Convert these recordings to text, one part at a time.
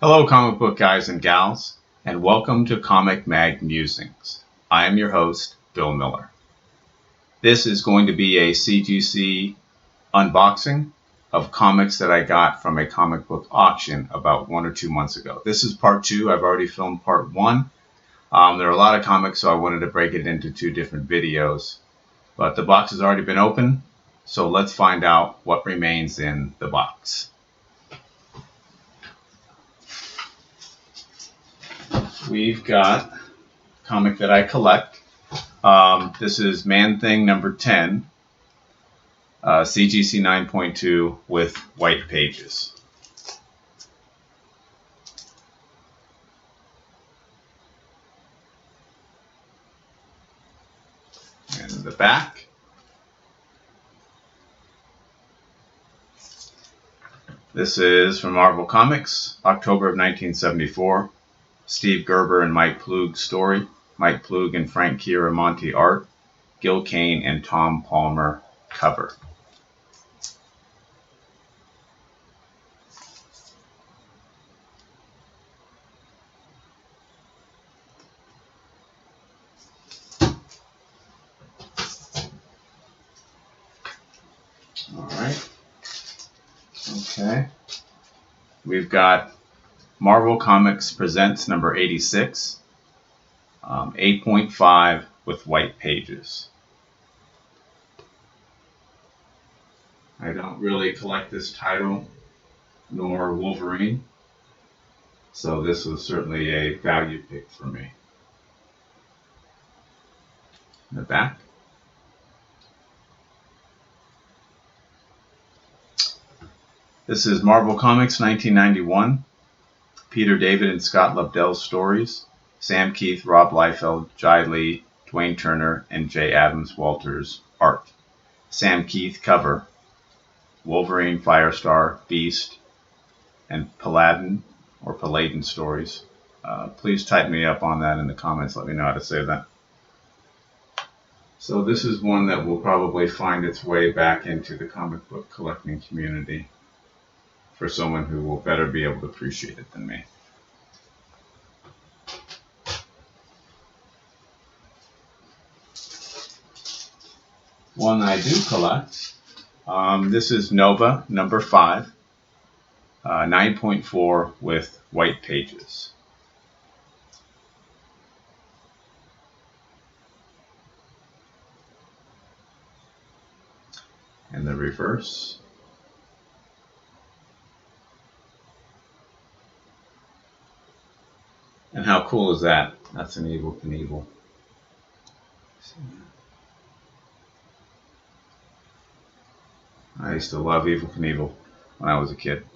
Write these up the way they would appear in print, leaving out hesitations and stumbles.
Hello comic book guys and gals, and welcome to Comic Mag Musings. I am your host, Bill Miller. This is going to be a CGC unboxing of comics that I got from a comic book auction about 1 or 2 months ago. This is part 2. I've already filmed part 1. There are a lot of comics, so I wanted to break it into 2 different videos. But the box has already been opened, so let's find out what remains in the box. We've got a comic that I collect. This is Man-Thing number 10, CGC 9.2 with white pages. And in the back, this is from Marvel Comics, October of 1974. Steve Gerber and Mike Ploog story, Mike Ploog and Frank Chiaramonte art, Gil Kane and Tom Palmer cover. Alright. Okay. We've got Marvel Comics Presents number 86, 8.5 with white pages. I don't really collect this title nor Wolverine, so this was certainly a value pick for me. In the back. This is Marvel Comics 1991. Peter David and Scott Lobdell's stories, Sam Keith, Rob Liefeld, Jai Lee, Dwayne Turner, and J. Adams Walters art. Sam Keith cover, Wolverine, Firestar, Beast, and Paladin or Paladin stories. Please type me up on that in the comments. Let me know how to say that. So this is one that will probably find its way back into the comic book collecting community for someone who will better be able to appreciate it than me. One I do collect, this is Nova number 5, 9.4 with white pages. And the reverse. And how cool is that? That's an Evel Knievel. I used to love Evel Knievel when I was a kid.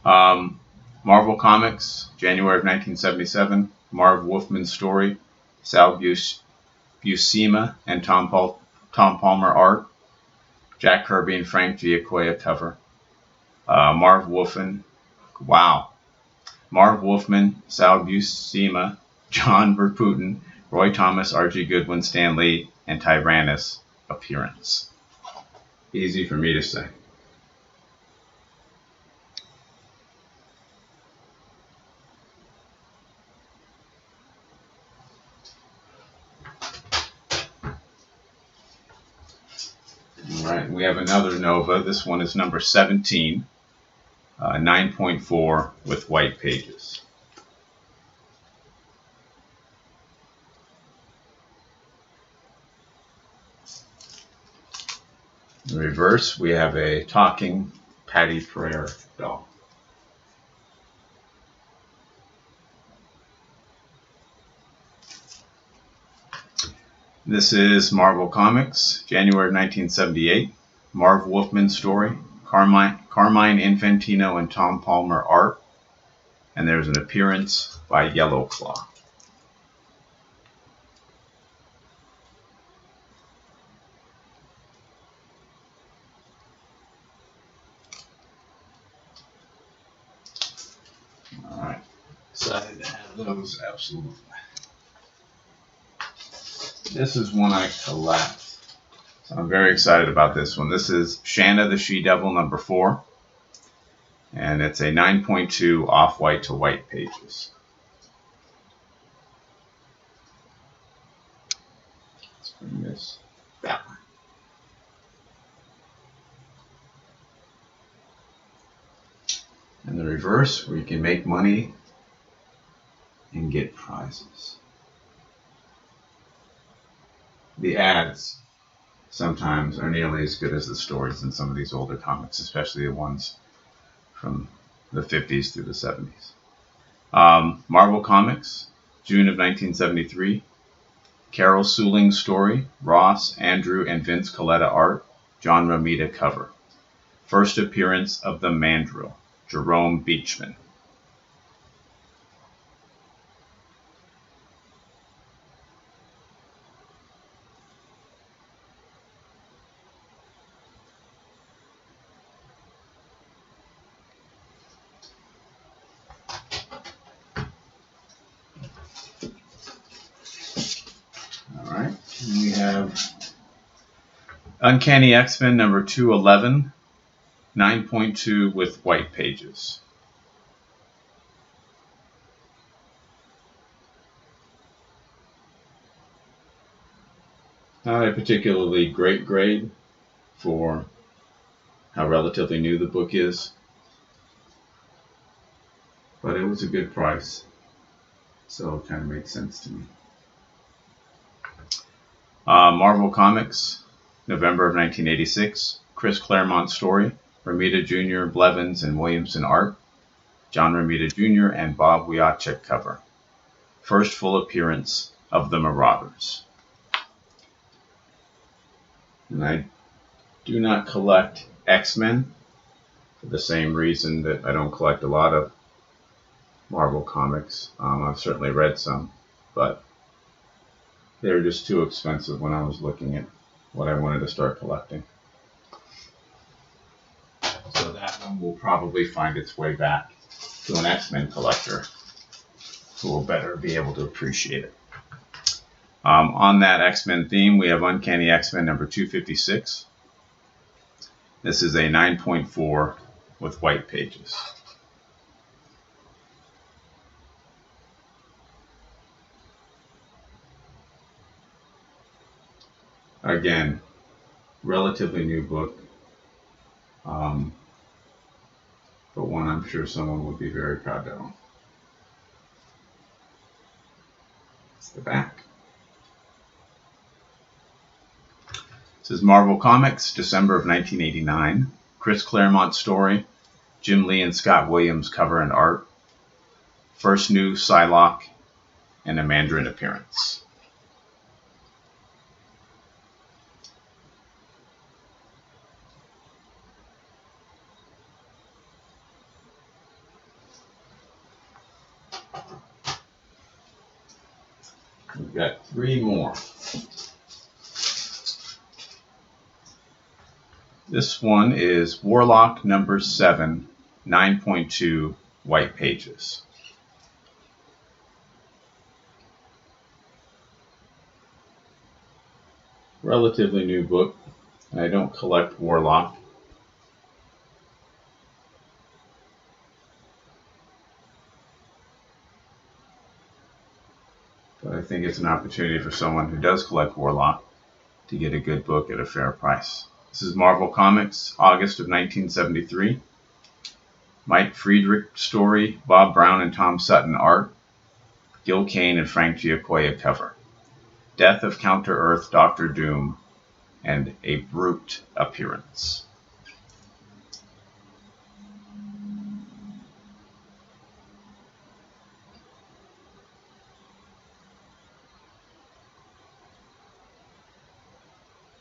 Marvel Comics, January of 1977. Marv Wolfman's story. Sal Buscema and Tom Palmer art. Jack Kirby and Frank Giacoia cover. Marv Wolfman. Wow. Marv Wolfman, Sal Buscema, John Verputten, Roy Thomas, R.G. Goodwin, Stan Lee, and Tyrannus appearance. Easy for me to say. Alright, we have another Nova. This one is number 17. 9.4 with white pages. In reverse, we have a talking Patty Prayer doll. This is Marvel Comics, January 1978. Marv Wolfman's story. Carmine Infantino and Tom Palmer art, and there's an appearance by Yellow Claw. Alright, excited to have those, absolutely. This is one I collect. So I'm very excited about this one. This is Shanna the She-Devil number 4. And it's a 9.2 off-white to white pages. Let's bring this that way. And the reverse, where you can make money and get prizes. The ads sometimes are nearly as good as the stories in some of these older comics, especially the ones from the 50s through the 70s. Marvel Comics, June of 1973. Carol Suling story, Ross, Andrew, and Vince Coletta art, John Romita cover. First appearance of the Mandrill, Jerome Beachman. All right, and we have Uncanny X-Men number 211, 9.2 with white pages. Not a particularly great grade for how relatively new the book is, but it was a good price, so it kind of made sense to me. Marvel Comics, November of 1986, Chris Claremont story, Romita Jr., Blevins, and Williamson art, John Romita Jr. and Bob Wiacek cover. First full appearance of the Marauders. And I do not collect X-Men for the same reason that I don't collect a lot of Marvel comics. I've certainly read some, but they're just too expensive when I was looking at what I wanted to start collecting. So that one will probably find its way back to an X-Men collector who will better be able to appreciate it. On that X-Men theme, we have Uncanny X-Men number 256. This is a 9.4 with white pages. Again, relatively new book, but one I'm sure someone would be very proud to own. It's the back. This is Marvel Comics, December of 1989. Chris Claremont story, Jim Lee and Scott Williams cover and art. First new Psylocke and a Mandarin appearance. We've got three more. This one is Warlock number 7, 9.2 white pages. Relatively new book. I don't collect Warlock. But I think it's an opportunity for someone who does collect Warlock to get a good book at a fair price. This is Marvel Comics, August of 1973. Mike Friedrich story, Bob Brown and Tom Sutton art, Gil Kane and Frank Giacoya cover. Death of Counter-Earth Doctor Doom and a Brute appearance.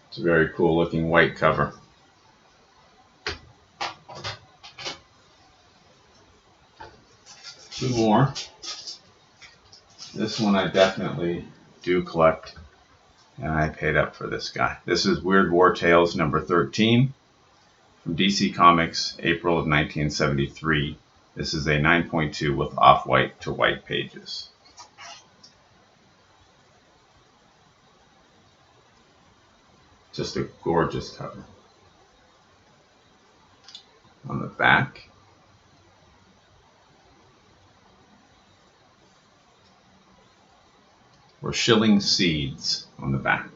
It's a very cool looking white cover. Two more. This one I definitely do collect, and I paid up for this guy. This is Weird War Tales number 13 from DC Comics, April of 1973. This is a 9.2 with off-white to white pages. Just a gorgeous cover. On the back, or Shilling Seeds on the back.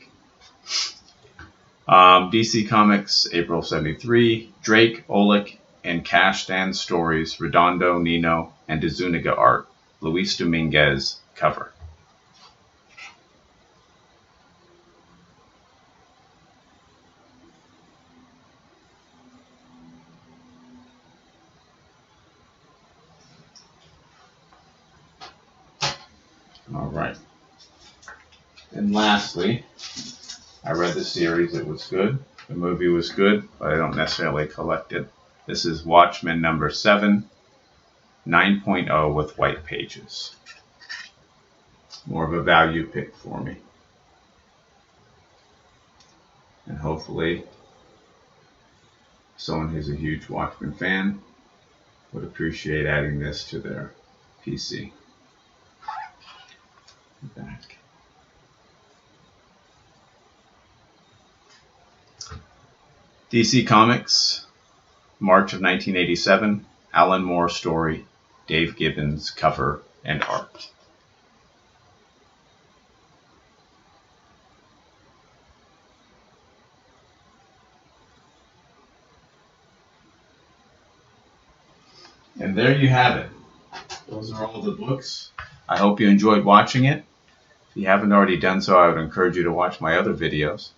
DC Comics, April 73, Drake, Oleg, and Cash Stand Stories, Redondo, Nino, and De Zuniga art, Luis Dominguez cover. All right. And lastly, I read the series. It was good. The movie was good, but I don't necessarily collect it. This is Watchmen number 7, 9.0 with white pages. More of a value pick for me. And hopefully someone who's a huge Watchmen fan would appreciate adding this to their PC. Back. DC Comics, March of 1987, Alan Moore story, Dave Gibbons cover and art. And there you have it. Those are all the books. I hope you enjoyed watching it. If you haven't already done so, I would encourage you to watch my other videos.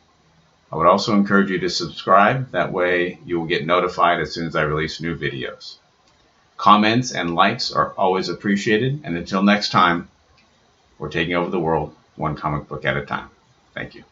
I would also encourage you to subscribe. That way you will get notified as soon as I release new videos. Comments and likes are always appreciated. And until next time, we're taking over the world one comic book at a time. Thank you.